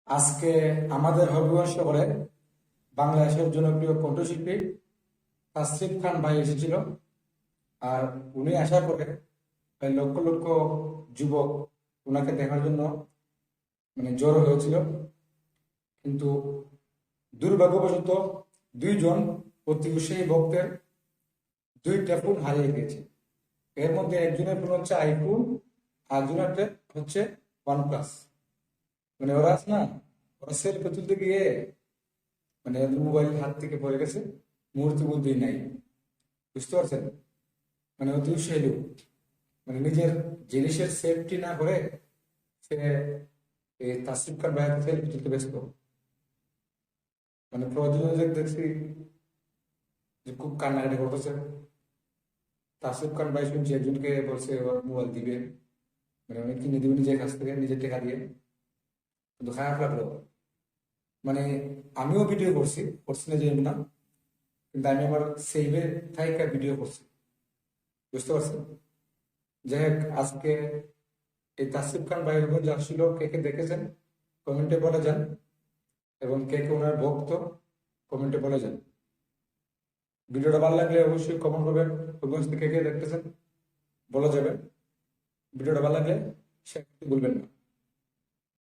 আজকে আমাদের হবিগঞ্জ শহরে বাংলাদেশের জনপ্রিয় কণ্ঠশিল্পী তাসরিফ খান ভাই এসেছিল। আর উনি আসার পরে প্রায় লক্ষ লক্ষ যুবক ওনাকে দেখার জন্য জড়ো হয়েছিল। কিন্তু দুর্ভাগ্যবশত দুইজন অতি উৎসাহী ভক্তের দুইটা ফোন হারিয়ে গিয়েছে। এর মধ্যে একজনের ফোন হচ্ছে আইফোন, আর একজনের হচ্ছে ওয়ান প্লাস। ওরা আছে না, ওরা সেলফি তুলতে গিয়ে ওদের মোবাইল হাত থেকে পড়ে গেছে, মুহূর্তে বুদ্ধি নাই। বুঝতে পারছেন? অতি উৎসাহী লোক, নিজের জিনিসের সেফটি না করে সে এই তাসরিফ খান ভাইয়ের সেলফি তুলতে ব্যস্ত। প্রযোজক দেখছি যে খুব কান্নাকাটি করতেছে। তাসরিফ খান ভাই শুনছি একজনকে বলছে ওর মোবাইল দিবে, উনি কিনে দিবে নিজের কাছ থেকে, নিজের টাকা দিয়ে। কিন্তু খারাপ লাগলো। আমিও ভিডিও করছি, করছি না যে না, কিন্তু আমি আমার সেভে থাইকা ভিডিও করছি। বুঝতে পারছেন? যাই হোক, আজকে এই তাসরিফ খান ভাইয়ের আসছিল, কে কে দেখেছেন কমেন্টে বলে যান, এবং কে কে ওনার ভক্ত কমেন্টে বলে যান। ভিডিওটা ভালো লাগলে অবশ্যই কমেন্ট করবেন, কে কে দেখতেছেন বলা যাবে। ভিডিওটা ভালো লাগলে শেয়ার করতে ভুলবেন না।